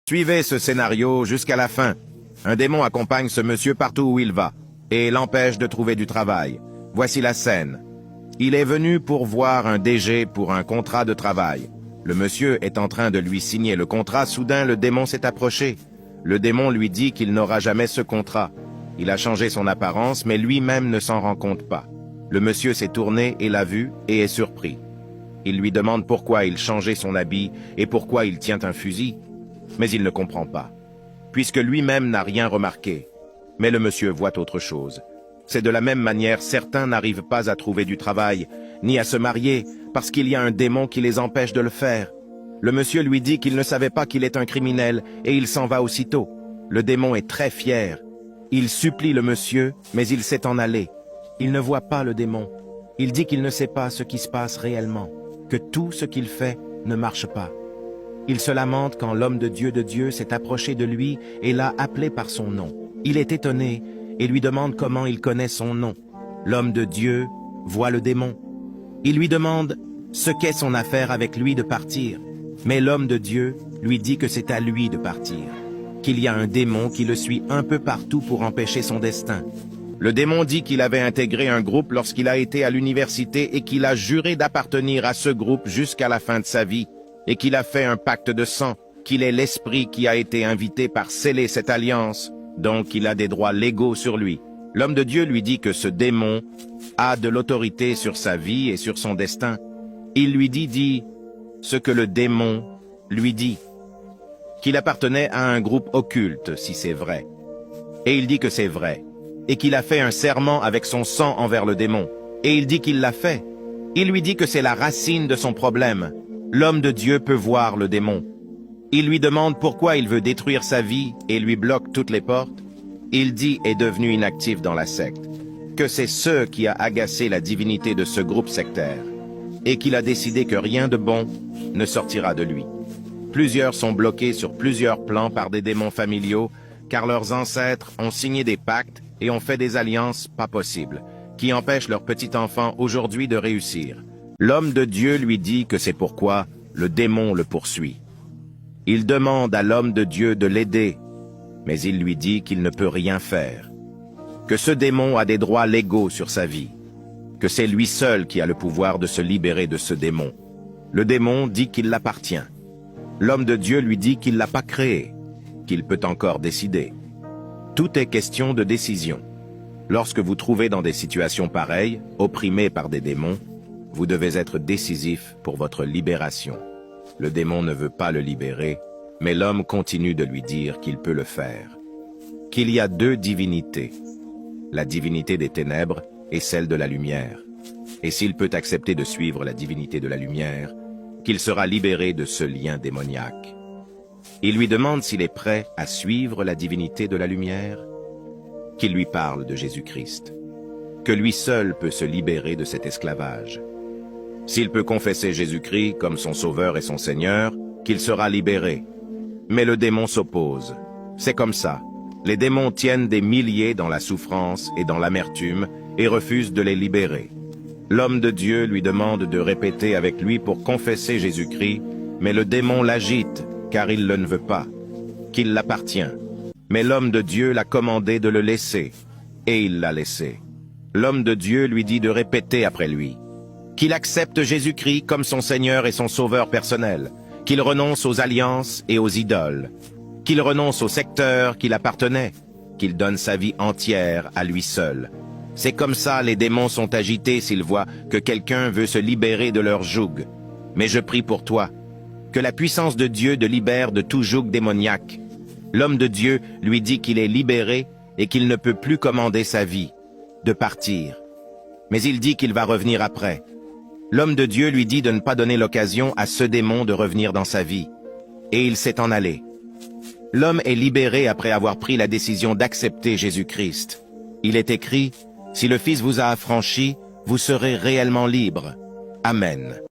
Suivez ce scénario jusqu'à la fin. Un démon accompagne ce monsieur partout où il va et l'empêche de trouver du travail. Voici la scène. Il est venu pour voir un DG pour un contrat de travail. Le monsieur est en train de lui signer le contrat. Soudain, le démon s'est approché. Le démon lui dit qu'il n'aura jamais ce contrat. Il a changé son apparence, mais lui-même ne s'en rend compte pas. Le monsieur s'est tourné et l'a vu et est surpris. Il lui demande pourquoi il changeait son habit et pourquoi il tient un fusil. Mais il ne comprend pas, puisque lui-même n'a rien remarqué. Mais le monsieur voit autre chose. C'est de la même manière, certains n'arrivent pas à trouver du travail, ni à se marier, parce qu'il y a un démon qui les empêche de le faire. Le monsieur lui dit qu'il ne savait pas qu'il est un criminel, et il s'en va aussitôt. Le démon est très fier. Il supplie le monsieur, mais il s'est en allé. Il ne voit pas le démon. Il dit qu'il ne sait pas ce qui se passe réellement, que tout ce qu'il fait ne marche pas. Il se lamente quand l'homme de Dieu s'est approché de lui et l'a appelé par son nom. Il est étonné et lui demande comment il connaît son nom. L'homme de Dieu voit le démon. Il lui demande ce qu'est son affaire avec lui de partir. Mais l'homme de Dieu lui dit que c'est à lui de partir, qu'il y a un démon qui le suit un peu partout pour empêcher son destin. Le démon dit qu'il avait intégré un groupe lorsqu'il a été à l'université et qu'il a juré d'appartenir à ce groupe jusqu'à la fin de sa vie, et qu'il a fait un pacte de sang, qu'il est l'esprit qui a été invité par sceller cette alliance, donc il a des droits légaux sur lui. L'homme de Dieu lui dit que ce démon a de l'autorité sur sa vie et sur son destin. Il lui dit ce que le démon lui dit, qu'il appartenait à un groupe occulte, si c'est vrai. Et il dit que c'est vrai, et qu'il a fait un serment avec son sang envers le démon. Et il dit qu'il l'a fait. Il lui dit que c'est la racine de son problème. L'homme de Dieu peut voir le démon. Il lui demande pourquoi il veut détruire sa vie et lui bloque toutes les portes. Il dit est devenu inactif dans la secte, que c'est ce qui a agacé la divinité de ce groupe sectaire, et qu'il a décidé que rien de bon ne sortira de lui. Plusieurs sont bloqués sur plusieurs plans par des démons familiaux, car leurs ancêtres ont signé des pactes et ont fait des alliances pas possibles, qui empêchent leur petit enfant aujourd'hui de réussir. L'homme de Dieu lui dit que c'est pourquoi le démon le poursuit. Il demande à l'homme de Dieu de l'aider, mais il lui dit qu'il ne peut rien faire, que ce démon a des droits légaux sur sa vie, que c'est lui seul qui a le pouvoir de se libérer de ce démon. Le démon dit qu'il l'appartient. L'homme de Dieu lui dit qu'il ne l'a pas créé, qu'il peut encore décider. Tout est question de décision. Lorsque vous trouvez dans des situations pareilles, opprimés par des démons, vous devez être décisif pour votre libération. Le démon ne veut pas le libérer, mais l'homme continue de lui dire qu'il peut le faire. Qu'il y a deux divinités, la divinité des ténèbres et celle de la lumière. Et s'il peut accepter de suivre la divinité de la lumière, qu'il sera libéré de ce lien démoniaque. Il lui demande s'il est prêt à suivre la divinité de la lumière, qu'il lui parle de Jésus-Christ, que lui seul peut se libérer de cet esclavage. S'il peut confesser Jésus-Christ comme son Sauveur et son Seigneur, qu'il sera libéré. Mais le démon s'oppose. C'est comme ça. Les démons tiennent des milliers dans la souffrance et dans l'amertume et refusent de les libérer. L'homme de Dieu lui demande de répéter avec lui pour confesser Jésus-Christ, mais le démon l'agite, car il ne veut pas, qu'il l'appartient. Mais l'homme de Dieu l'a commandé de le laisser, et il l'a laissé. L'homme de Dieu lui dit de répéter après lui, qu'il accepte Jésus-Christ comme son Seigneur et son Sauveur personnel, qu'il renonce aux alliances et aux idoles, qu'il renonce au secteur qu'il appartenait, qu'il donne sa vie entière à lui seul. C'est comme ça les démons sont agités s'ils voient que quelqu'un veut se libérer de leur joug. Mais je prie pour toi, que la puissance de Dieu te libère de tout joug démoniaque. L'homme de Dieu lui dit qu'il est libéré et qu'il ne peut plus commander sa vie, de partir. Mais il dit qu'il va revenir après. L'homme de Dieu lui dit de ne pas donner l'occasion à ce démon de revenir dans sa vie. Et il s'est en allé. L'homme est libéré après avoir pris la décision d'accepter Jésus-Christ. Il est écrit, « Si le Fils vous a affranchi, vous serez réellement libre. » Amen.